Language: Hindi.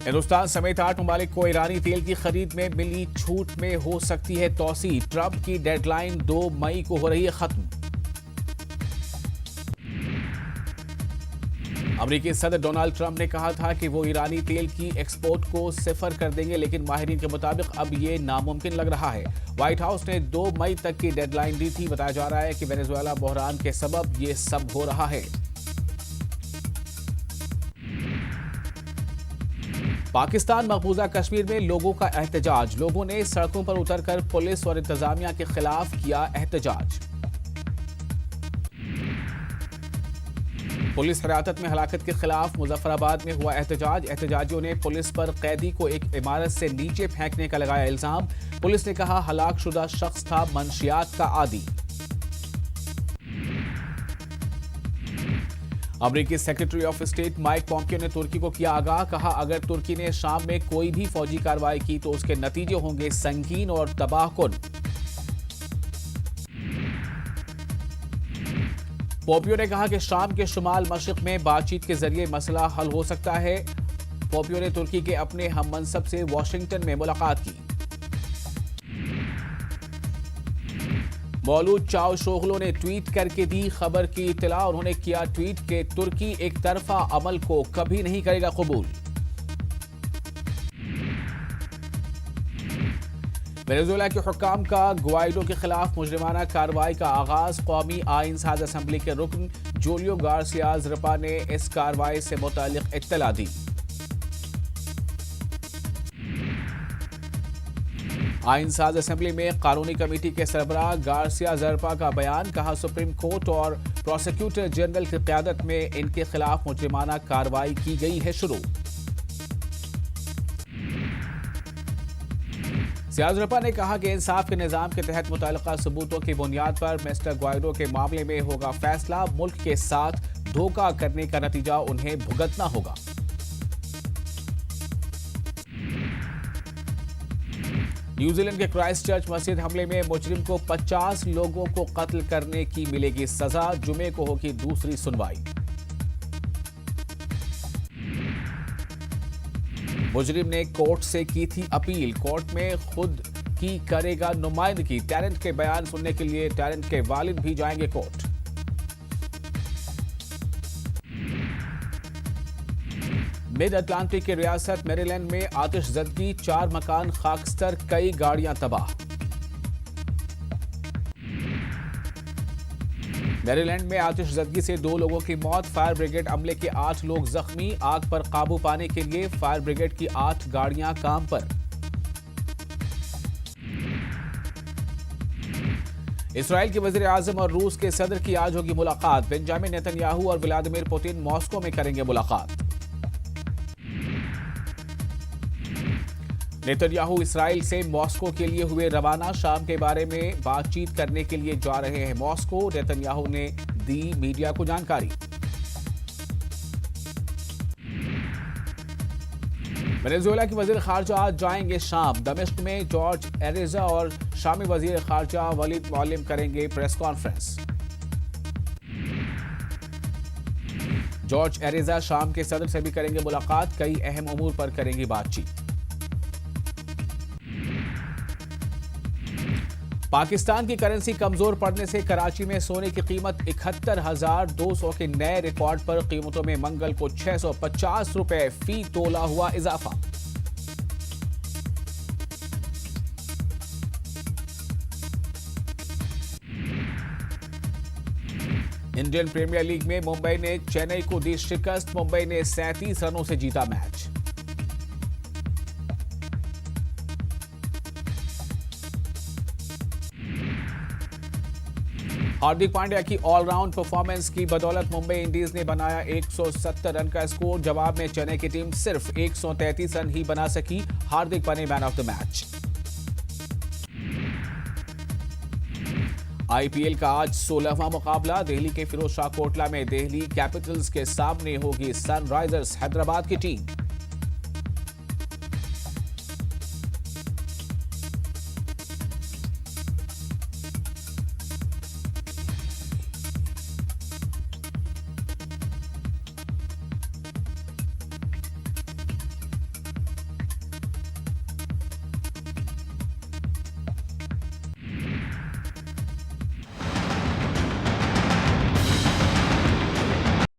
हिंदुस्तान समेत 8 ममालिक को ईरानी तेल की खरीद में मिली छूट में हो सकती है तोसी। ट्रंप की डेडलाइन 2 मई को हो रही है खत्म। अमेरिकी सदर डोनाल्ड ट्रंप ने कहा था कि वो ईरानी तेल की एक्सपोर्ट को सिफर कर देंगे, लेकिन माहिरीन के मुताबिक अब ये नामुमकिन लग रहा है। व्हाइट हाउस ने 2 मई तक की डेडलाइन दी थी। बताया जा रहा है कि वेनेजुएला बहरान के सबब ये सब हो रहा है। पाकिस्तान मकबूजा कश्मीर में लोगों का एहतजाज। लोगों ने सड़कों पर उतरकर पुलिस और इंतजामिया के खिलाफ किया एहतजाज। पुलिस हिरासत में हलाकत के खिलाफ मुजफ्फराबाद में हुआ एहतजाज। एहतजाजियों ने पुलिस पर कैदी को एक इमारत से नीचे फेंकने का लगाया इल्जाम। पुलिस ने कहा हलाकशुदा शख्स था मंशियात का आदी। अमेरिकी secretary of state Mike Pompeo ने तुर्की को किया आगाह। कहा अगर तुर्की ने शाम में कोई भी फौजी कार्रवाई की तो उसके नतीजे होंगे संगीन और तबाहकुन। पोम्पियो ने कहा कि शाम के शुमाल मशरिक में बातचीत के जरिए मसला हल हो सकता है। पोम्पियो ने तुर्की के अपने हममनसब से वाशिंगटन में मुलाकात की। मौलूद चावशोगलो ने ट्वीट करके दी खबर की इत्तला। उन्होंने किया ट्वीट कि तुर्की एक तरफा अमल को कभी नहीं करेगा कबूल। वेनेजुएला के हुक्काम का गुआइडो के खिलाफ मुजरिमाना कार्रवाई का आगाज। कौमी आईन साज असम्बली के रुकन जूलियो गार्सिया ज़रपा ने इस कार्रवाई से मुतालिक इत्तला दी। आईन साज असम्बली में कानूनी कमेटी के सरबराह गार्सिया ज़रपा का बयान। कहा सुप्रीम कोर्ट और प्रोसिक्यूटर जनरल की क़यादत में इनके खिलाफ मुजरिमाना कार्रवाई की गई है शुरू। ज़रपा ने कहा कि इंसाफ के निज़ाम के तहत मुतल्लिका सबूतों की बुनियाद पर मिस्टर ग्वाइडो के मामले में होगा फैसला। मुल्क के साथ धोखा करने का नतीजा उन्हें भुगतना होगा। न्यूजीलैंड के क्राइस्टचर्च मस्जिद हमले में मुजरिम को 50 लोगों को कत्ल करने की मिलेगी सजा। जुमे को होगी दूसरी सुनवाई। मुजरिम ने कोर्ट से की थी अपील। कोर्ट में खुद की करेगा नुमाइंदगी। टैरेंट के बयान सुनने के लिए टैरेंट के वालिद भी जाएंगे कोर्ट। मिड अटलांटिक की रियासत मैरीलैंड में आतिशज़दगी। 4 मकान खाकस्तर, कई गाड़ियां तबाह। मैरीलैंड में आतिशज़दगी से 2 लोगों की मौत। फायर ब्रिगेड अमले के 8 लोग जख्मी। आग पर काबू पाने के लिए फायर ब्रिगेड की 8 गाड़ियां काम पर। इसराइल के वज़ीर आज़म और रूस के सदर की आज होगी मुलाकात। बेंजामिन नेतन्याहू और व्लादिमीर पुतिन मॉस्को में करेंगे मुलाकात। नेतन्याहू इसराइल से मॉस्को के लिए हुए रवाना। शाम के बारे में बातचीत करने के लिए जा रहे हैं मॉस्को। नेतन्याहू ने दी मीडिया को जानकारी। वेनेजुएला के वजीर खारजा आज जाएंगे शाम। दमिश्क में जॉर्ज एरेजा और शामी वजीर खारजा वलीद मौलिम करेंगे प्रेस कॉन्फ्रेंस। जॉर्ज एरेजा शाम के सदर से भी करेंगे मुलाकात। कई अहम उमूर पर करेंगी बातचीत। पाकिस्तान की करेंसी कमजोर पड़ने से कराची में सोने की कीमत 71,200 के नए रिकॉर्ड पर। कीमतों में मंगल को 650 रुपए फी तोला हुआ इजाफा। इंडियन प्रीमियर लीग में मुंबई ने चेन्नई को दी शिकस्त। मुंबई ने 37 रनों से जीता मैच। हार्दिक पांड्या की ऑलराउंड परफॉर्मेंस की बदौलत मुंबई इंडियंस ने बनाया 170 रन का स्कोर। जवाब में चेन्नई की टीम सिर्फ 133 रन ही बना सकी। हार्दिक बने man of the match. IPL का आज 16वां मुकाबला। दिल्ली के फिरोज शाह कोटला में दिल्ली कैपिटल्स के सामने होगी सनराइजर्स हैदराबाद की टीम।